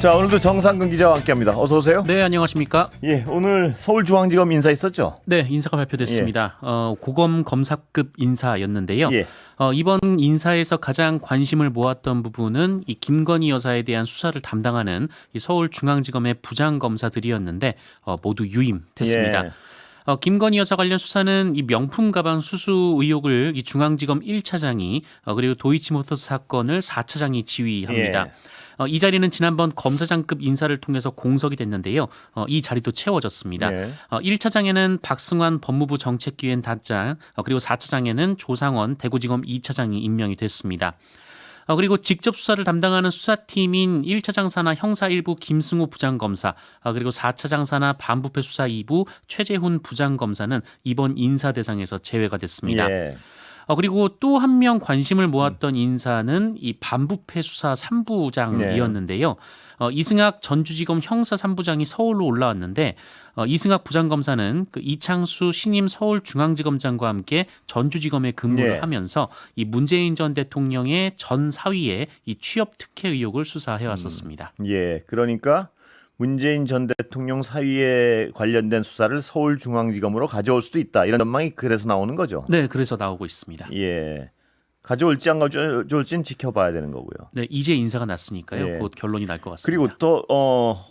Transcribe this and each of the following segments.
자, 오늘도 정상근 기자와 함께합니다. 어서 오세요. 네, 안녕하십니까? 예, 오늘 서울중앙지검 인사 있었죠? 네, 인사가 발표됐습니다. 고검 검사급 인사였는데요. 예. 이번 인사에서 가장 관심을 모았던 부분은 이 김건희 여사에 대한 수사를 담당하는 이 서울중앙지검의 부장검사들이었는데 모두 유임됐습니다. 예. 김건희 여사 관련 수사는 이 명품 가방 수수 의혹을 이 중앙지검 1차장이 그리고 도이치모터스 사건을 4차장이 지휘합니다. 예. 이 자리는 지난번 검사장급 인사를 통해서 공석이 됐는데요. 이 자리도 채워졌습니다. 예. 1차장에는 박승환 법무부 정책기획 단장, 그리고 4차장에는 조상원 대구지검 2차장이 임명이 됐습니다. 그리고 직접 수사를 담당하는 수사팀인 1차장 산하 형사 1부 김승호 부장검사, 그리고 4차장 산하 반부패 수사 2부 최재훈 부장검사는 이번 인사 대상에서 제외가 됐습니다. 예. 그리고 또 한 명 관심을 모았던 인사는 이 반부패 수사 3부장이었는데요. 이승학 전주지검 형사 3부장이 서울로 올라왔는데 이승학 부장검사는 그 이창수 신임 서울중앙지검장과 함께 전주지검에 근무를 예. 하면서 이 문재인 전 대통령의 전 사위의 이 취업 특혜 의혹을 수사해 왔었습니다. 예. 그러니까 문재인 전 대통령 사위에 관련된 수사를 서울중앙지검으로 가져올 수도 있다. 이런 전망이 그래서 나오는 거죠. 네, 그래서 나오고 있습니다. 예. 가져올지 안 가져올지는 지켜봐야 되는 거고요. 네, 이제 인사가 났으니까요. 예. 곧 결론이 날 것 같습니다. 그리고 또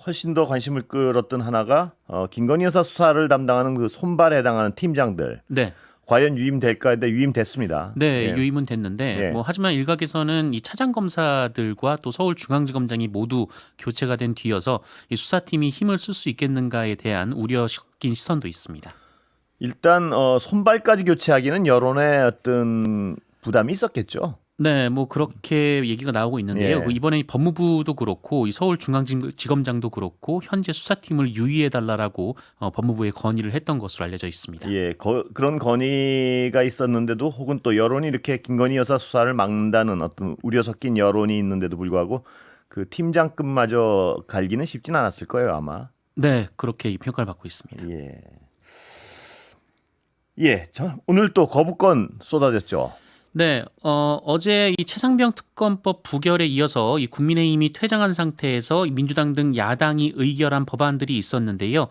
훨씬 더 관심을 끌었던 하나가 김건희 여사 수사를 담당하는 그 손발에 해당하는 팀장들 네. 과연 유임될까 했는데 유임됐습니다. 네, 예. 유임은 됐는데 예. 하지만 일각에서는 이 차장 검사들과 또 서울중앙지검장이 모두 교체가 된 뒤여서 이 수사팀이 힘을 쓸 수 있겠는가에 대한 우려 섞인 시선도 있습니다. 일단 손발까지 교체하기는 여론의 어떤 부담이 있었겠죠. 네, 그렇게 얘기가 나오고 있는데요. 예. 그 이번에 법무부도 그렇고 이 서울중앙지검장도 그렇고 현재 수사팀을 유의해달라고 법무부에 건의를 했던 것으로 알려져 있습니다. 예, 그런 건의가 있었는데도 혹은 또 여론이 이렇게 김건희 여사 수사를 막는다는 어떤 우려 섞인 여론이 있는데도 불구하고 그 팀장급마저 갈기는 쉽진 않았을 거예요, 아마. 네, 그렇게 이 평가를 받고 있습니다. 예. 예, 오늘 또 거부권 쏟아졌죠. 네, 어제 이 최상병 특검법 부결에 이어서 이 국민의힘이 퇴장한 상태에서 이 민주당 등 야당이 의결한 법안들이 있었는데요.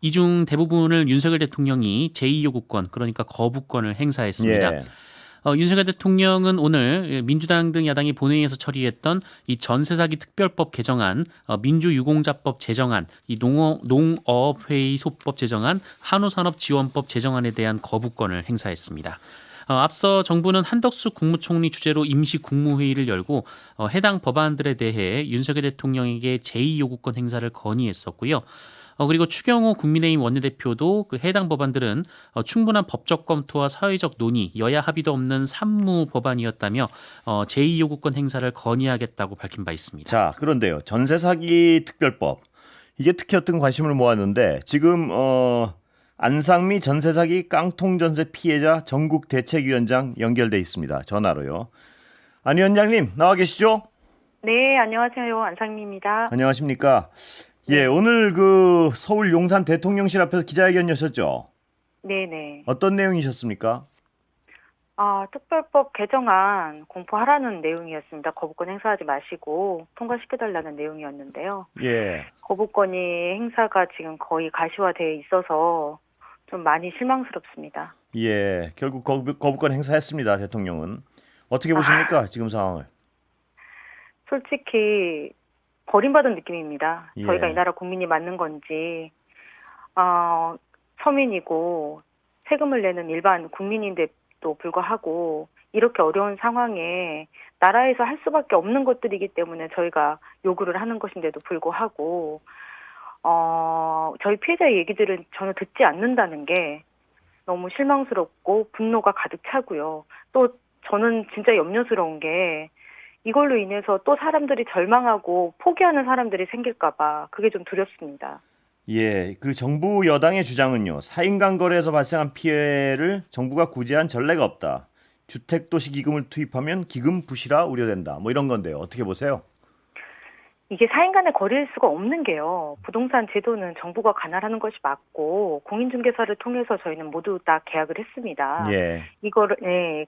이 중 대부분을 윤석열 대통령이 제2요구권, 그러니까 거부권을 행사했습니다. 예. 윤석열 대통령은 오늘 민주당 등 야당이 본회의에서 처리했던 이 전세사기 특별법 개정안, 민주유공자법 제정안, 이 농업회의소법 제정안, 한우산업지원법 제정안에 대한 거부권을 행사했습니다. 앞서 정부는 한덕수 국무총리 주재로 임시 국무회의를 열고 해당 법안들에 대해 윤석열 대통령에게 제2요구권 행사를 건의했었고요. 그리고 추경호 국민의힘 원내대표도 그 해당 법안들은 충분한 법적 검토와 사회적 논의, 여야 합의도 없는 산무 법안이었다며 제2요구권 행사를 건의하겠다고 밝힌 바 있습니다. 자, 그런데요. 전세 사기 특별법. 이게 특히 어떤 관심을 모았는데 지금 안상미 전세 사기 깡통 전세 피해자 전국 대책위원장 연결돼 있습니다. 전화로요. 안 위원장님 나와 계시죠? 네, 안녕하세요. 안상미입니다. 안녕하십니까? 예, 오늘 그 서울 용산 대통령실 앞에서 기자회견 여셨죠? 네네. 어떤 내용이셨습니까? 특별법 개정안 공포하라는 내용이었습니다. 거부권 행사하지 마시고 통과시켜달라는 내용이었는데요. 예. 거부권이 행사가 지금 거의 가시화되어 있어서 좀 많이 실망스럽습니다. 예, 결국 거부권 행사했습니다. 대통령은. 어떻게 보십니까? 지금 상황을. 솔직히 버림받은 느낌입니다. 예. 저희가 이 나라 국민이 맞는 건지 서민이고 세금을 내는 일반 국민인데도 불구하고 이렇게 어려운 상황에 나라에서 할 수밖에 없는 것들이기 때문에 저희가 요구를 하는 것인데도 불구하고 저희 피해자의 얘기들은 전혀 듣지 않는다는 게 너무 실망스럽고 분노가 가득 차고요. 또 저는 진짜 염려스러운 게 이걸로 인해서 또 사람들이 절망하고 포기하는 사람들이 생길까 봐 그게 좀 두렵습니다. 예, 그 정부 여당의 주장은요. 사인간 거래에서 발생한 피해를 정부가 구제한 전례가 없다. 주택도시기금을 투입하면 기금 부실화 우려된다. 뭐 이런 건데요. 어떻게 보세요? 이게 사인 간의 거래일 수가 없는 게요. 부동산 제도는 정부가 관할하는 것이 맞고 공인중개사를 통해서 저희는 모두 다 계약을 했습니다. 예.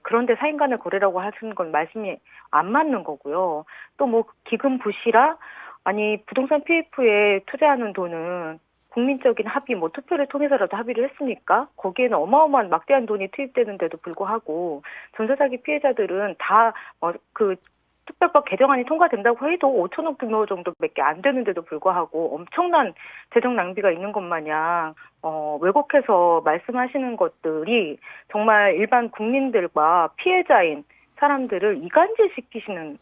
그런데 사인 간의 거래라고 하시는 건 말씀이 안 맞는 거고요. 또 뭐 기금 부실화 아니, 부동산 PF에 투자하는 돈은 국민적인 합의, 뭐 투표를 통해서라도 합의를 했으니까 거기에는 어마어마한 막대한 돈이 투입되는데도 불구하고 전세 사기 피해자들은 다 그 특별법 개정안이 통과된다고 해도 5천억 규모 정도밖에 안 되는데도 불구하고 엄청난 재정 낭비가 있는 것 마냥 왜곡해서 말씀하시는 것들이 정말 일반 국민들과 피해자인 사람들을 이간질시키시는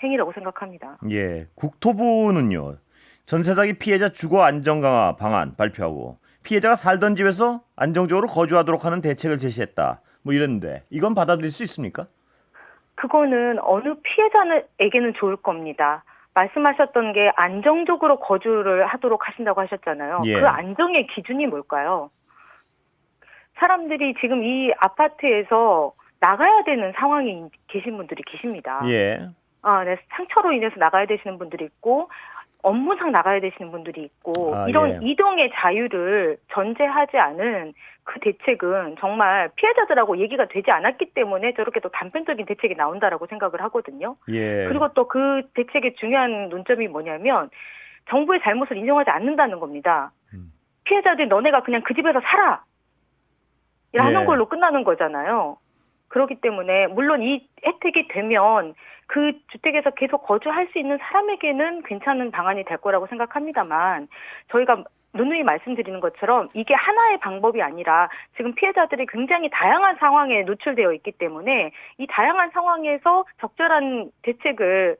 행위라고 생각합니다. 예, 국토부는요. 전세 사기 피해자 주거 안정 강화 방안 발표하고 피해자가 살던 집에서 안정적으로 거주하도록 하는 대책을 제시했다. 뭐 이랬는데 이건 받아들일 수 있습니까? 그거는 어느 피해자에게는 좋을 겁니다. 말씀하셨던 게 안정적으로 거주를 하도록 하신다고 하셨잖아요. 예. 그 안정의 기준이 뭘까요? 사람들이 지금 이 아파트에서 나가야 되는 상황에 계신 분들이 계십니다. 예. 네, 상처로 인해서 나가야 되시는 분들이 있고 업무상 나가야 되시는 분들이 있고 이런 예. 이동의 자유를 전제하지 않은 그 대책은 정말 피해자들하고 얘기가 되지 않았기 때문에 저렇게 또 단편적인 대책이 나온다라고 생각을 하거든요. 예. 그리고 또 그 대책의 중요한 논점이 뭐냐면 정부의 잘못을 인정하지 않는다는 겁니다. 피해자들이 너네가 그냥 그 집에서 살아! 라는 예. 걸로 끝나는 거잖아요. 그렇기 때문에 물론 이 혜택이 되면 그 주택에서 계속 거주할 수 있는 사람에게는 괜찮은 방안이 될 거라고 생각합니다만 저희가 누누이 말씀드리는 것처럼 이게 하나의 방법이 아니라 지금 피해자들이 굉장히 다양한 상황에 노출되어 있기 때문에 이 다양한 상황에서 적절한 대책을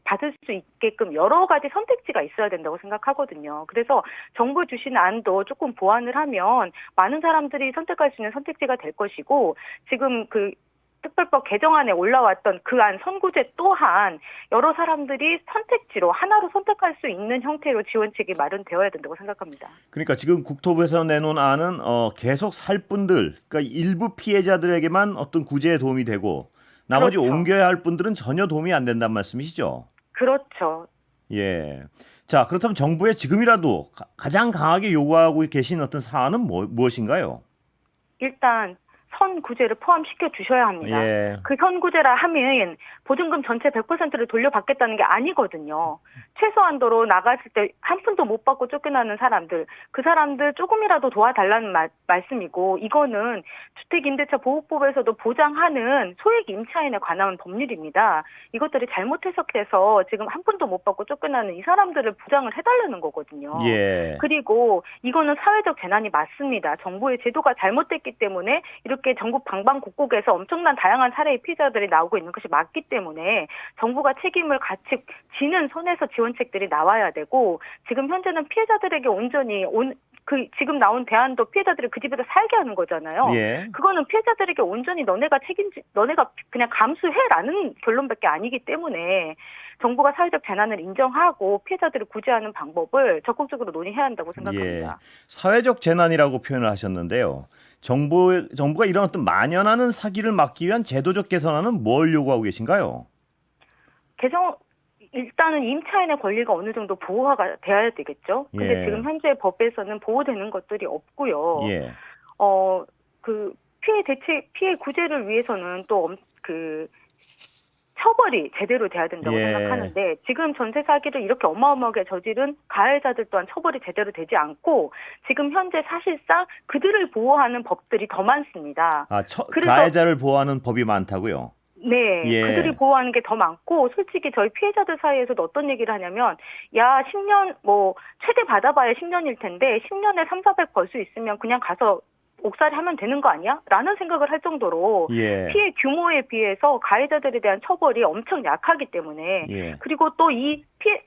받을 수 있게끔 여러 가지 선택지가 있어야 된다고 생각하거든요. 그래서 정부 주신 안도 조금 보완을 하면 많은 사람들이 선택할 수 있는 선택지가 될 것이고 지금 그 특별법 개정안에 올라왔던 그 안 선구제 또한 여러 사람들이 선택지로 하나로 선택할 수 있는 형태로 지원책이 마련되어야 된다고 생각합니다. 그러니까 지금 국토부에서 내놓은 안은 계속 살 분들, 그러니까 일부 피해자들에게만 어떤 구제에 도움이 되고 나머지 그렇죠. 옮겨야 할 분들은 전혀 도움이 안 된다는 말씀이시죠? 그렇죠. 예. 자, 그렇다면 정부에 지금이라도 가장 강하게 요구하고 계신 어떤 사안은 무엇인가요? 일단 선구제를 포함시켜 주셔야 합니다. 예. 그 선구제라 하면 보증금 전체 100%를 돌려받겠다는 게 아니거든요. 최소한도로 나갔을 때 한 푼도 못 받고 쫓겨나는 사람들, 그 사람들 조금이라도 도와달라는 말씀이고 이거는 주택임대차보호법에서도 보장하는 소액 임차인에 관한 법률입니다. 이것들이 잘못 해석해서 지금 한 푼도 못 받고 쫓겨나는 이 사람들을 보장을 해달라는 거거든요. 예. 그리고 이거는 사회적 재난이 맞습니다. 정부의 제도가 잘못됐기 때문에 이렇게 전국 방방곡곡에서 엄청난 다양한 사례의 피해자들이 나오고 있는 것이 맞기 때문에 정부가 책임을 같이 지는 선에서 지원책들이 나와야 되고 지금 현재는 피해자들에게 온전히 지금 나온 대안도 피해자들이 그 집에서 살게 하는 거잖아요. 예. 그거는 피해자들에게 온전히 너네가 그냥 감수해라는 결론밖에 아니기 때문에 정부가 사회적 재난을 인정하고 피해자들을 구제하는 방법을 적극적으로 논의해야 한다고 생각합니다. 예. 사회적 재난이라고 표현을 하셨는데요. 정부가 이런 어떤 만연하는 사기를 막기 위한 제도적 개선안은 뭘 요구하고 계신가요? 일단은 임차인의 권리가 어느 정도 보호가 돼야 되겠죠. 근데 예. 지금 현재 법에서는 보호되는 것들이 없고요. 예. 그 피해 구제를 위해서는 또 처벌이 제대로 돼야 된다고 예. 생각하는데 지금 전세 사기를 이렇게 어마어마하게 저지른 가해자들 또한 처벌이 제대로 되지 않고 지금 현재 사실상 그들을 보호하는 법들이 더 많습니다. 그래서 가해자를 보호하는 법이 많다고요? 네, 예. 그들이 보호하는 게 더 많고 솔직히 저희 피해자들 사이에서도 어떤 얘기를 하냐면 야 10년 최대 받아봐야 10년일 텐데 10년에 3, 400 벌 수 있으면 그냥 가서 옥살이 하면 되는 거 아니야? 라는 생각을 할 정도로 예. 피해 규모에 비해서 가해자들에 대한 처벌이 엄청 약하기 때문에 예. 그리고 또 이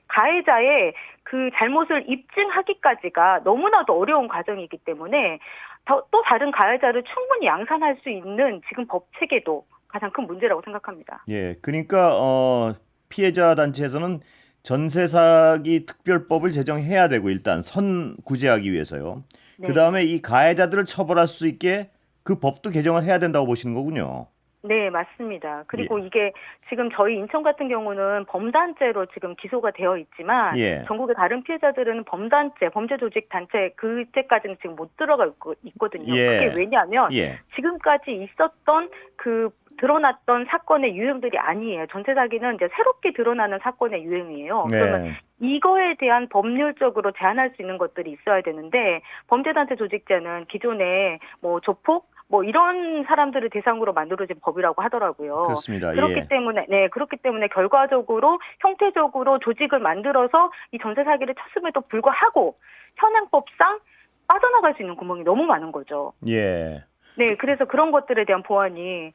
가해자의 그 잘못을 입증하기까지가 너무나도 어려운 과정이기 때문에 또 다른 가해자를 충분히 양산할 수 있는 지금 법 체계도 가장 큰 문제라고 생각합니다. 예. 그러니까 피해자 단체에서는 전세 사기 특별법을 제정해야 되고 일단 선구제하기 위해서요. 네. 그다음에 이 가해자들을 처벌할 수 있게 그 법도 개정을 해야 된다고 보시는 거군요. 네, 맞습니다. 그리고 이게 지금 저희 인천 같은 경우는 범단죄로 지금 기소가 되어 있지만 예. 전국의 다른 피해자들은 범단죄, 범죄조직단체 그죄까지는 지금 못 들어가 있거든요. 예. 그게 왜냐하면 예. 지금까지 있었던 그 드러났던 사건의 유형들이 아니에요. 전세 사기는 이제 새롭게 드러나는 사건의 유형이에요. 그러면 네. 이거에 대한 법률적으로 제한할 수 있는 것들이 있어야 되는데 범죄단체 조직죄는 기존에 뭐 조폭 뭐 이런 사람들을 대상으로 만들어진 법이라고 하더라고요. 그렇습니다. 그렇기 예. 때문에 결과적으로 형태적으로 조직을 만들어서 이 전세 사기를 쳤음에도 불구하고 현행법상 빠져나갈 수 있는 구멍이 너무 많은 거죠. 예. 네, 그래서 그런 것들에 대한 보완이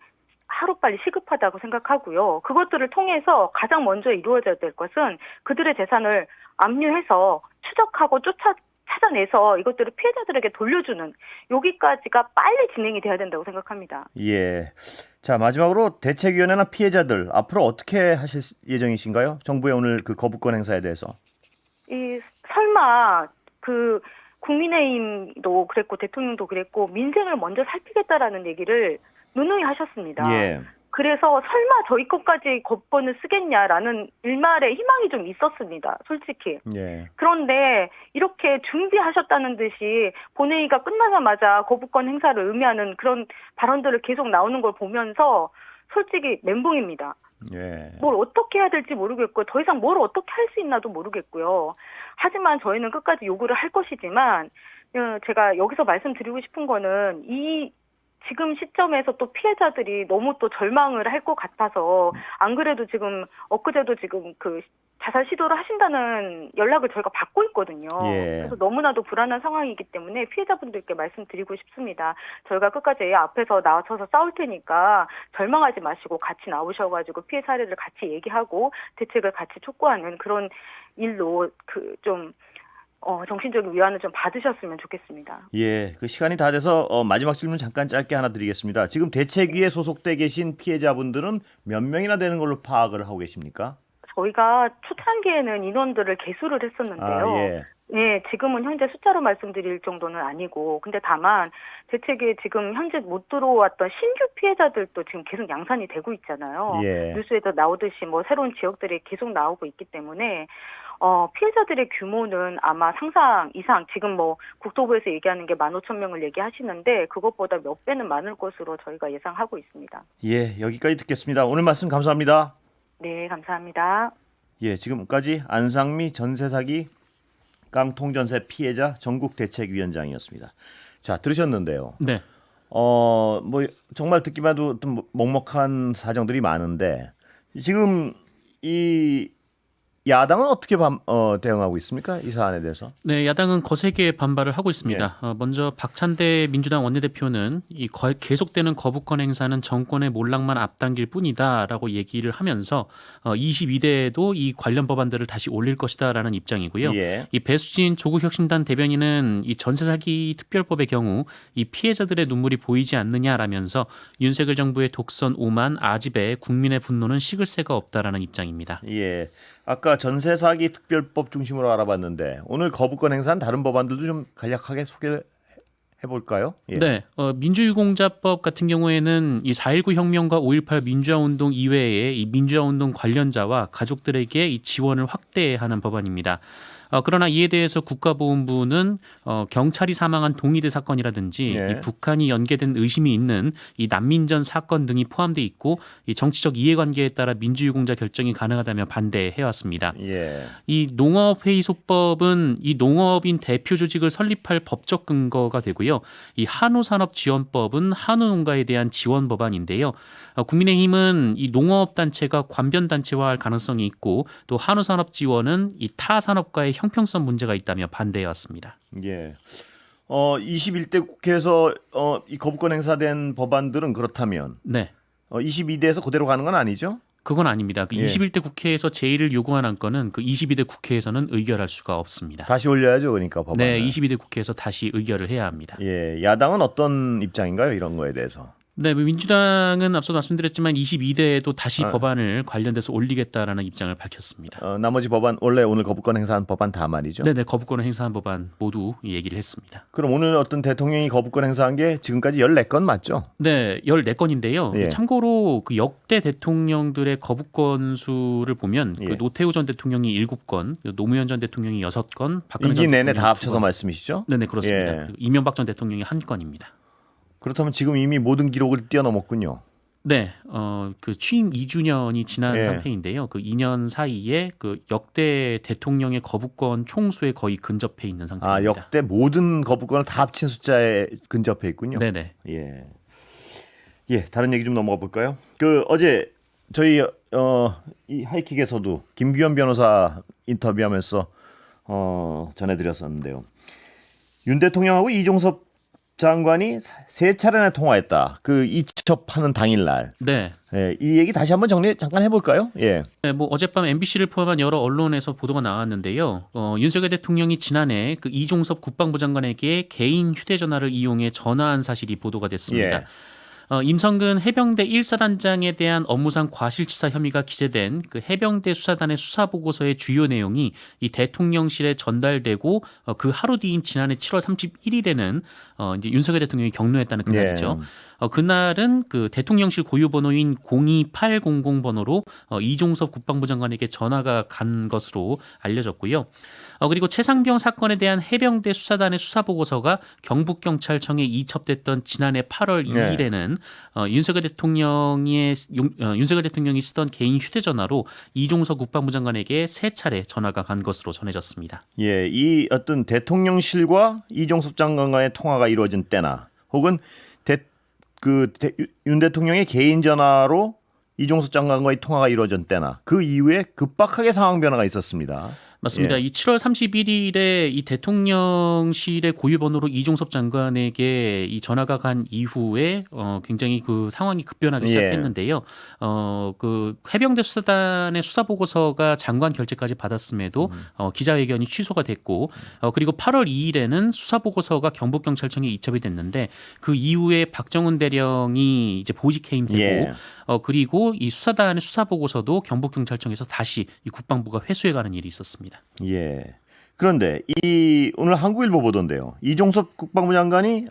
하루빨리 시급하다고 생각하고요. 그것들을 통해서 가장 먼저 이루어져야 될 것은 그들의 재산을 압류해서 추적하고 찾아내서 이것들을 피해자들에게 돌려주는 여기까지가 빨리 진행이 돼야 된다고 생각합니다. 예. 자, 마지막으로 대책위원회나 피해자들 앞으로 어떻게 하실 예정이신가요? 정부의 오늘 그 거부권 행사에 대해서. 설마 그 국민의힘도 그랬고 대통령도 그랬고 민생을 먼저 살피겠다라는 얘기를 누누이 하셨습니다. 예. 그래서 설마 저희 것까지 거부권을 쓰겠냐라는 일말의 희망이 좀 있었습니다. 솔직히. 예. 그런데 이렇게 준비하셨다는 듯이 본회의가 끝나자마자 거부권 행사를 의미하는 그런 발언들을 계속 나오는 걸 보면서 솔직히 멘붕입니다. 예. 뭘 어떻게 해야 될지 모르겠고 더 이상 뭘 어떻게 할 수 있나도 모르겠고요. 하지만 저희는 끝까지 요구를 할 것이지만 제가 여기서 말씀드리고 싶은 거는 이 지금 시점에서 또 피해자들이 너무 또 절망을 할 것 같아서 안 그래도 지금 엊그제도 지금 그 자살 시도를 하신다는 연락을 저희가 받고 있거든요. 예. 그래서 너무나도 불안한 상황이기 때문에 피해자분들께 말씀드리고 싶습니다. 저희가 끝까지 앞에서 나서서 싸울 테니까 절망하지 마시고 같이 나오셔가지고 피해 사례를 같이 얘기하고 대책을 같이 촉구하는 그런 일로 정신적인 위안을 좀 받으셨으면 좋겠습니다. 예, 그 시간이 다 돼서 마지막 질문 잠깐 짧게 하나 드리겠습니다. 지금 대책위에 소속돼 계신 피해자분들은 몇 명이나 되는 걸로 파악을 하고 계십니까? 저희가 초창기에는 인원들을 개수를 했었는데요. 예. 네, 지금은 현재 숫자로 말씀드릴 정도는 아니고, 근데 다만 대책에 지금 현재 못 들어왔던 신규 피해자들도 지금 계속 양산이 되고 있잖아요. 예. 뉴스에도 나오듯이 뭐 새로운 지역들이 계속 나오고 있기 때문에 피해자들의 규모는 아마 상상 이상 지금 뭐 국토부에서 얘기하는 게 15,000명을 얘기하시는데 그것보다 몇 배는 많을 것으로 저희가 예상하고 있습니다. 예, 여기까지 듣겠습니다. 오늘 말씀 감사합니다. 네, 감사합니다. 예, 지금까지 안상미 전세 사기 깡통전세 피해자 전국대책위원장이었습니다. 자, 들으셨는데요. 네. 뭐 정말 듣기만 해도 좀 먹먹한 사정들이 많은데 지금 이 야당은 어떻게 대응하고 있습니까? 이 사안에 대해서? 네, 야당은 거세게 반발을 하고 있습니다. 먼저 박찬대 민주당 원내대표는 이 계속되는 거부권 행사는 정권의 몰락만 앞당길 뿐이다라고 얘기를 하면서 22대에도 이 관련 법안들을 다시 올릴 것이다라는 입장이고요. 예. 이 배수진 조국혁신단 대변인은 이 전세 사기 특별법의 경우 이 피해자들의 눈물이 보이지 않느냐라면서 윤석열 정부의 독선 오만 아집에 국민의 분노는 식을 새가 없다라는 입장입니다. 예. 아까 전세 사기 특별법 중심으로 알아봤는데 오늘 거부권 행사한 다른 법안들도 좀 간략하게 소개를 해볼까요? 예. 네, 민주유공자법 같은 경우에는 이 4.19 혁명과 5.18 민주화 운동 이외에 이 민주화 운동 관련자와 가족들에게 이 지원을 확대하는 법안입니다. 그러나 이에 대해서 국가보훈부는 경찰이 사망한 동의대 사건이라든지 네. 이 북한이 연계된 의심이 있는 이 난민전 사건 등이 포함돼 있고 이 정치적 이해관계에 따라 민주유공자 결정이 가능하다며 반대해왔습니다. 예. 이 농업회의소법은 이 농업인 대표 조직을 설립할 법적 근거가 되고요. 이 한우산업지원법은 한우농가에 대한 지원 법안인데요. 국민의힘은 이 농업단체가 관변단체화할 가능성이 있고 또 한우산업지원은 이 타 산업과의 형평성 문제가 있다며 반대해왔습니다. 예. 21대 국회에서 이 거부권 행사된 법안들은 그렇다면 네. 22대에서 그대로 가는 건 아니죠? 그건 아닙니다. 그 예. 21대 국회에서 제의를 요구한 안건은 그 22대 국회에서는 의결할 수가 없습니다. 다시 올려야죠, 그러니까 법안을. 네, 22대 국회에서 다시 의결을 해야 합니다. 예, 야당은 어떤 입장인가요, 이런 거에 대해서? 네, 뭐 민주당은 앞서 말씀드렸지만 22대에도 다시 아. 법안을 관련돼서 올리겠다라는 입장을 밝혔습니다. 나머지 법안 원래 오늘 거부권 행사한 법안 다 말이죠. 네네, 거부권을 행사한 법안 모두 얘기를 했습니다. 그럼 오늘 어떤 대통령이 거부권 행사한 게 지금까지 14건 맞죠? 네, 14건인데요. 예. 참고로 그 역대 대통령들의 거부권 수를 보면 예. 그 노태우 전 대통령이 7건, 노무현 전 대통령이 6건, 박근혜 전 임기 내내 대통령이 다 합쳐서 2건. 말씀이시죠? 네네, 그렇습니다. 예. 그리고 이명박 전 대통령이 1건입니다. 그렇다면 지금 이미 모든 기록을 뛰어넘었군요. 네, 그 취임 2주년이 지난 예. 상태인데요. 그 2년 사이에 그 역대 대통령의 거부권 총수에 거의 근접해 있는 상태입니다. 역대 모든 거부권을 다 합친 숫자에 근접해 있군요. 네네. 예, 다른 얘기 좀 넘어가 볼까요? 그 어제 저희 이 하이킥에서도 김규현 변호사 인터뷰하면서 전해드렸었는데요. 윤 대통령하고 이종섭 장관이 3차례나 통화했다. 그 이첩하는 당일날. 네. 예, 이 얘기 다시 한번 정리 잠깐 해볼까요? 예. 네, 뭐 어젯밤 MBC를 포함한 여러 언론에서 보도가 나왔는데요. 윤석열 대통령이 지난해 그 이종섭 국방부 장관에게 개인 휴대전화를 이용해 전화한 사실이 보도가 됐습니다. 예. 임성근 해병대 1사단장에 대한 업무상 과실치사 혐의가 기재된 그 해병대 수사단의 수사 보고서의 주요 내용이 이 대통령실에 전달되고 그 하루 뒤인 지난해 7월 31일에는 이제 윤석열 대통령이 격려했다는 그날이죠. 그날은 그 대통령실 고유 번호인 02800 번호로 이종섭 국방부 장관에게 전화가 간 것으로 알려졌고요. 그리고 최상병 사건에 대한 해병대 수사단의 수사 보고서가 경북경찰청에 이첩됐던 지난해 8월 2일에는 윤석열 대통령이 쓰던 개인 휴대전화로 이종섭 국방부 장관에게 3차례 전화가 간 것으로 전해졌습니다. 예, 이 어떤 대통령실과 이종섭 장관과의 통화가 이루어진 때나 혹은 윤 대통령의 개인 전화로 이종섭 장관과의 통화가 이루어진 때나 그 이후에 급박하게 상황 변화가 있었습니다. 맞습니다. 예. 이 7월 31일에 이 대통령실의 고유 번호로 이종섭 장관에게 이 전화가 간 이후에 굉장히 그 상황이 급변하기 예. 시작했는데요. 그 해병대 수사단의 수사 보고서가 장관 결재까지 받았음에도 기자회견이 취소가 됐고 그리고 8월 2일에는 수사 보고서가 경북경찰청에 이첩이 됐는데 그 이후에 박정훈 대령이 이제 보직 해임되고 예. 그리고 이 수사단의 수사 보고서도 경북경찰청에서 다시 이 국방부가 회수해가는 일이 있었습니다. 예. 그런데 이 오늘 한국일보 보도인데요. 이종섭 국방부 장관이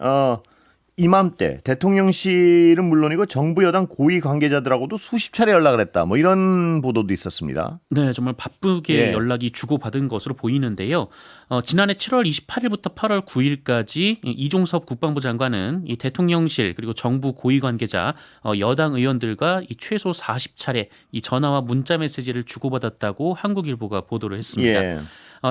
이맘때 대통령실은 물론이고 정부 여당 고위 관계자들하고도 수십 차례 연락을 했다. 뭐 이런 보도도 있었습니다. 네, 정말 바쁘게 예. 연락이 주고받은 것으로 보이는데요. 지난해 7월 28일부터 8월 9일까지 이종섭 국방부 장관은 이 대통령실 그리고 정부 고위 관계자, 여당 의원들과 이 최소 40차례 이 전화와 문자 메시지를 주고받았다고 한국일보가 보도를 했습니다. 예.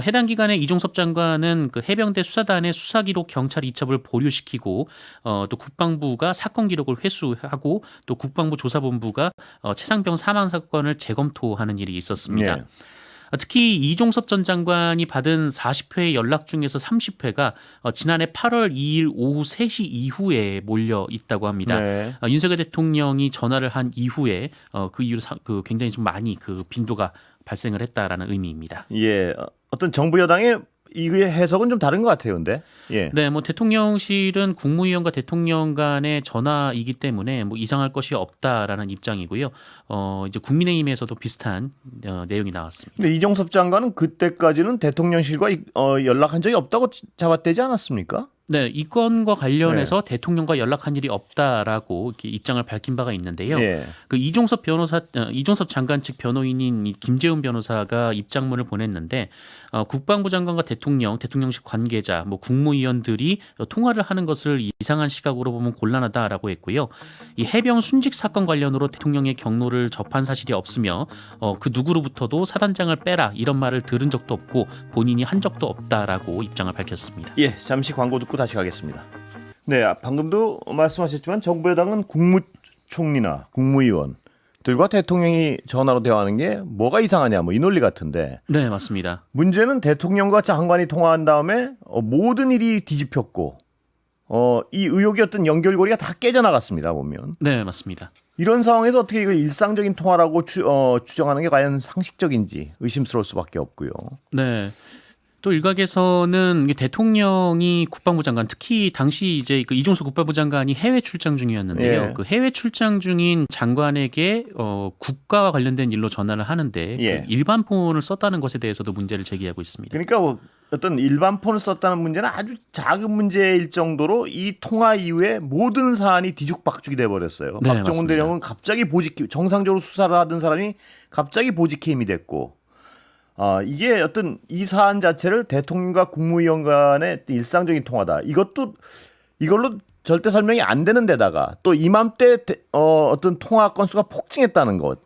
해당 기간에 이종섭 장관은 그 해병대 수사단의 수사 기록 경찰 이첩을 보류시키고 또 국방부가 사건 기록을 회수하고 또 국방부 조사본부가 최상병 사망 사건을 재검토하는 일이 있었습니다. 예. 특히 이종섭 전 장관이 받은 40회의 연락 중에서 30회가 지난해 8월 2일 오후 3시 이후에 몰려 있다고 합니다. 네. 윤석열 대통령이 전화를 한 이후에 그 이후로 굉장히 좀 많이 그 빈도가 발생을 했다라는 의미입니다. 예. 어떤 정부 여당의 이 해석은 좀 다른 것 같아요, 근데. 예. 네, 뭐 대통령실은 국무위원과 대통령 간의 전화이기 때문에 뭐 이상할 것이 없다라는 입장이고요. 이제 국민의힘에서도 비슷한 내용이 나왔습니다. 근데 이종섭 장관은 그때까지는 대통령실과 연락한 적이 없다고 잡아떼지 않았습니까? 네, 이 건과 관련해서 대통령과 연락한 일이 없다라고 이렇게 입장을 밝힌 바가 있는데요. 예. 그 이종섭 장관 측 변호인인 이 김재훈 변호사가 입장문을 보냈는데 국방부 장관과 대통령실 관계자, 뭐 국무위원들이 통화를 하는 것을 이상한 시각으로 보면 곤란하다라고 했고요. 이 해병 순직 사건 관련으로 대통령의 경로를 접한 사실이 없으며 그 누구로부터도 사단장을 빼라 이런 말을 들은 적도 없고 본인이 한 적도 없다라고 입장을 밝혔습니다. 예, 잠시 광고 듣고 다시 가겠습니다. 네, 방금도 말씀하셨지만 정부 여당은 국무총리나 국무위원들과 대통령이 전화로 대화하는 게 뭐가 이상하냐 뭐 이 논리 같은데 네, 맞습니다. 문제는 대통령과 장관이 통화한 다음에 모든 일이 뒤집혔고 이 의혹이 어떤 연결고리가 다 깨져나갔습니다. 보면 네, 맞습니다. 이런 상황에서 어떻게 이걸 일상적인 통화라고 추정하는 게 과연 상식적인지 의심스러울 수밖에 없고요. 네. 또 일각에서는 이게 대통령이 국방부 장관, 특히 당시 이제 그 이종수 국방부 장관이 해외 출장 중이었는데요. 예. 그 해외 출장 중인 장관에게 국가와 관련된 일로 전화를 하는데 예. 그 일반 폰을 썼다는 것에 대해서도 문제를 제기하고 있습니다. 그러니까 뭐 어떤 일반 폰을 썼다는 문제는 아주 작은 문제일 정도로 이 통화 이후에 모든 사안이 뒤죽박죽이 돼 버렸어요. 네, 박정훈 맞습니다. 대령은 갑자기 보직 정상적으로 수사를 하던 사람이 갑자기 보직해임이 됐고, 이게 어떤 이 사안 자체를 대통령과 국무위원 간의 일상적인 통화다. 이걸로 절대 설명이 안 되는 데다가 또 이맘때 어떤 통화 건수가 폭증했다는 것.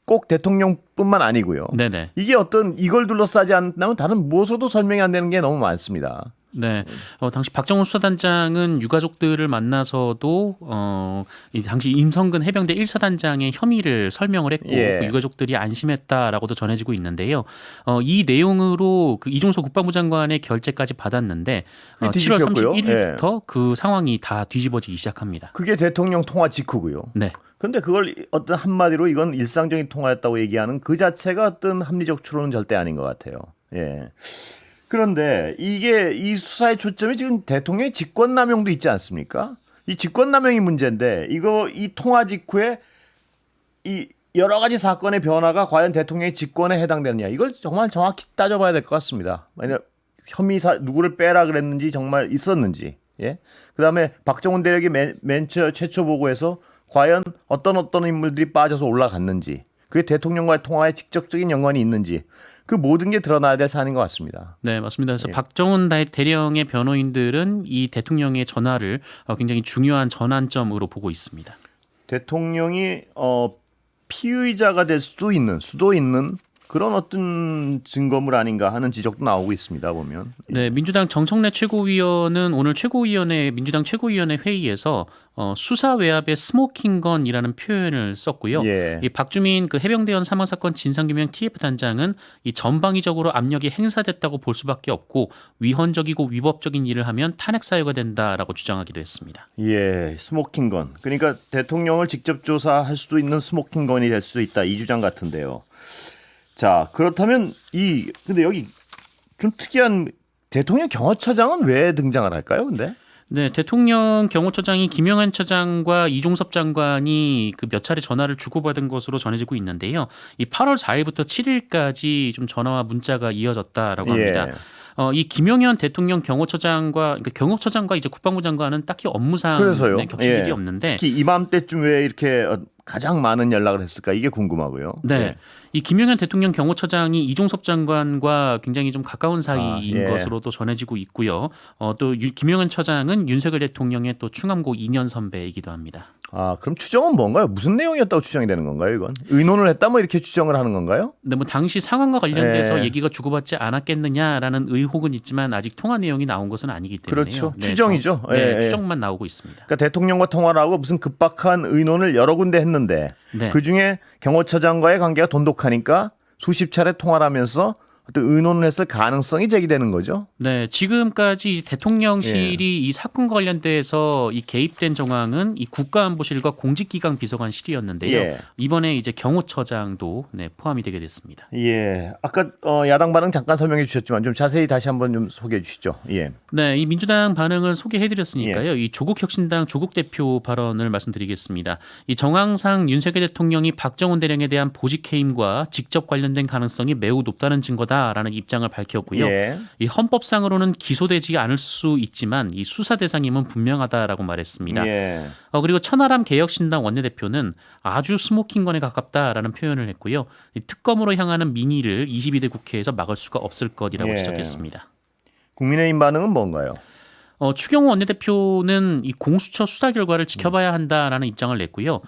꼭 대통령뿐만 아니고요. 네네. 이게 어떤 이걸 둘러싸지 않는다면 다른 무엇으로도 설명이 안 되는 게 너무 많습니다. 네, 당시 박정훈 수사단장은 유가족들을 만나서도 이 당시 임성근 해병대 1사단장의 혐의를 설명을 했고 예. 그 유가족들이 안심했다라고도 전해지고 있는데요. 이 내용으로 그 이종석 국방부 장관의 결재까지 받았는데 그게 7월 뒤집혔고요. 31일부터 그 상황이 다 뒤집어지기 시작합니다. 그게 대통령 통화 직후고요. 네. 그런데 그걸 어떤 한마디로 이건 일상적인 통화였다고 얘기하는 그 자체가 어떤 합리적 추론은 절대 아닌 것 같아요. 예. 그런데 이게 이 수사의 초점이 지금 대통령의 직권남용도 있지 않습니까? 이 직권남용이 문제인데 이 통화 직후에 이 여러 가지 사건의 변화가 과연 대통령의 직권에 해당되느냐 이걸 정말 정확히 따져봐야 될 것 같습니다. 만약 누구를 빼라 그랬는지 정말 있었는지, 예. 그다음에 박정훈 대령이 맨 최초 보고에서 과연 어떤 인물들이 빠져서 올라갔는지, 그게 대통령과의 통화에 직접적인 연관이 있는지, 그 모든 게 드러나야 될 사안인 것 같습니다. 네, 맞습니다. 그래서 예. 박정훈 대령의 변호인들은 이 대통령의 전화를 굉장히 중요한 전환점으로 보고 있습니다. 대통령이 피의자가 될 수도 있는 그런 어떤 증거물 아닌가 하는 지적도 나오고 있습니다. 보면. 네, 민주당 정청래 최고위원은 오늘 민주당 최고위원회 회의에서 수사 외압의 스모킹건이라는 표현을 썼고요. 예. 이 박주민 그 해병대원 사망 사건 진상규명 TF 단장은 이 전방위적으로 압력이 행사됐다고 볼 수밖에 없고 위헌적이고 위법적인 일을 하면 탄핵 사유가 된다라고 주장하기도 했습니다. 예, 스모킹건. 그러니까 대통령을 직접 조사할 수도 있는 스모킹건이 될 수도 있다. 이 주장 같은데요. 자, 그렇다면 근데 여기 좀 특이한 대통령 경호처장은 왜 등장을 할까요? 근데? 네, 대통령 경호처장이 김영한 처장과 이종섭 장관이 그 몇 차례 전화를 주고받은 것으로 전해지고 있는데요. 이 8월 4일부터 7일까지 좀 전화와 문자가 이어졌다라고 합니다. 예. 이 김영현 대통령 경호처장과 이제 국방부 장관은 딱히 업무상 그래서요. 겹칠 예. 일이 없는데 특히 이맘때쯤 왜 이렇게 가장 많은 연락을 했을까? 이게 궁금하고요. 네. 예. 이 김영현 대통령 경호처장이 이종섭 장관과 굉장히 좀 가까운 사이인 예. 것으로도 전해지고 있고요. 또 김영현 처장은 윤석열 대통령의 또 충암고 2년 선배이기도 합니다. 그럼 추정은 뭔가요? 무슨 내용이었다고 추정이 되는 건가요, 이건? 의논을 했다 뭐 이렇게 추정을 하는 건가요? 근데 뭐 당시 상황과 관련돼서 예. 얘기가 주고받지 않았겠느냐라는 의혹은 있지만 아직 통화 내용이 나온 것은 아니기 때문에요. 그렇죠. 추정이죠. 네, 예. 추정만 나오고 있습니다. 그러니까 대통령과 통화를 하고 무슨 급박한 의논을 여러 군데 했는데 네. 그중에 경호처장과의 관계가 돈독하니까 수십 차례 통화를 하면서 어떤 의논을 했을 가능성이 제기되는 거죠. 네, 지금까지 대통령실이 이 사건과 관련돼서 이 개입된 정황은 이 국가안보실과 공직기강 비서관실이었는데요. 예. 이번에 이제 경호처장도 포함이 되게 됐습니다. 예. 아까 야당 반응 잠깐 설명해 주셨지만 좀 자세히 다시 한번 좀 소개해 주시죠. 예. 네, 이 민주당 반응을 소개해드렸으니까요. 이 조국혁신당 조국 대표 발언을 말씀드리겠습니다. 이 정황상 윤석열 대통령이 박정훈 대령에 대한 보직해임과 직접 관련된 가능성이 매우 높다는 증거다라는 입장을 밝혔고요. 예. 이 헌법상으로는 기소되지 않을 수 있지만 이 수사 대상임은 분명하다라고 말했습니다. 예. 그리고 천하람 개혁신당 원내대표는 아주 스모킹건에 가깝다라는 표현을 했고요. 이 특검으로 향하는 민의를 22대 국회에서 막을 수가 없을 것이라고 예. 지적했습니다. 국민의힘 반응은 뭔가요? 추경호 원내대표는 이 공수처 수사 결과를 지켜봐야 한다라는 입장을 냈고요.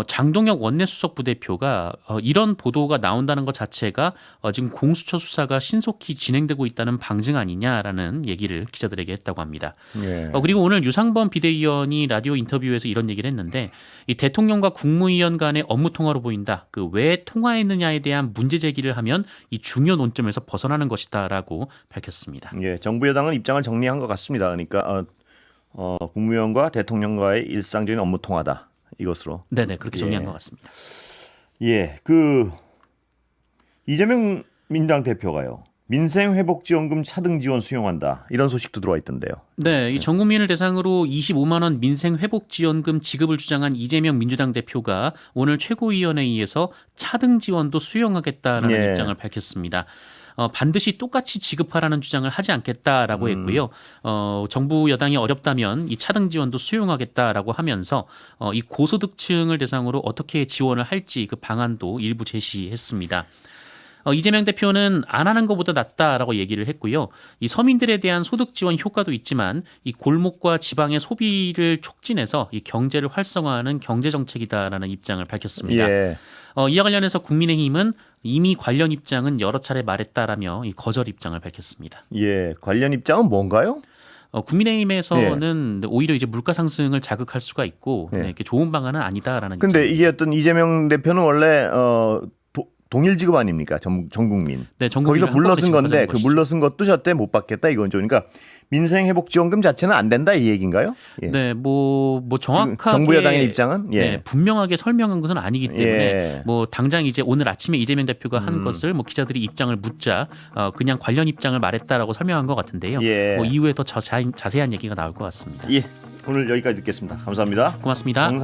장동혁 원내수석 부대표가 이런 보도가 나온다는 것 자체가 지금 공수처 수사가 신속히 진행되고 있다는 방증 아니냐라는 얘기를 기자들에게 했다고 합니다. 예. 그리고 오늘 유상범 비대위원이 라디오 인터뷰에서 이런 얘기를 했는데 이 대통령과 국무위원 간의 업무 통화로 보인다. 그 왜 통화했느냐에 대한 문제 제기를 하면 이 중요 논점에서 벗어나는 것이다라고 밝혔습니다. 예. 정부 여당은 입장을 정리한 것 같습니다. 그러니까 국무위원과 대통령과의 일상적인 업무 통화다. 이것으로. 네네 그렇게 정리한 예. 것 같습니다. 예. 이재명 민주당 대표가요. 민생회복지원금 차등 지원 수용한다. 이런 소식도 들어와 있던데요. 네, 이 전 국민을 대상으로 25만 원 민생회복지원금 지급을 주장한 이재명 민주당 대표가 오늘 최고위원회의에서 차등 지원도 수용하겠다라는 예. 입장을 밝혔습니다. 반드시 똑같이 지급하라는 주장을 하지 않겠다라고 했고요. 정부 여당이 어렵다면 이 차등 지원도 수용하겠다라고 하면서 이 고소득층을 대상으로 어떻게 지원을 할지 그 방안도 일부 제시했습니다. 이재명 대표는 안 하는 것보다 낫다라고 얘기를 했고요. 이 서민들에 대한 소득 지원 효과도 있지만 이 골목과 지방의 소비를 촉진해서 이 경제를 활성화하는 경제 정책이다라는 입장을 밝혔습니다. 예. 이와 관련해서 국민의힘은 이미 관련 입장은 여러 차례 말했다라며 이 거절 입장을 밝혔습니다. 예. 관련 입장은 뭔가요? 국민의힘에서는 오히려 이제 물가 상승을 자극할 수가 있고 예. 네, 이렇게 좋은 방안은 아니다라는. 근데 입장입니다. 이게 어떤 이재명 대표는 원래 동일 지급 아닙니까? 전 국민. 네, 전 거기서 국민을 물러선 한꺼번에 건데 지급하자는 그 것이죠. 물러선 것도 저때 못 받겠다 이건죠. 그러니까 민생회복지원금 자체는 안 된다 이 얘기인가요? 예. 네, 뭐 정확하게 정부 여당의 입장은 예. 네, 분명하게 설명한 것은 아니기 때문에 예. 뭐 당장 이제 오늘 아침에 이재명 대표가 한 것을 뭐 기자들이 입장을 묻자 그냥 관련 입장을 말했다라고 설명한 것 같은데요. 예. 뭐 이후에 더 자세한 얘기가 나올 것 같습니다. 예. 오늘 여기까지 듣겠습니다. 감사합니다. 고맙습니다.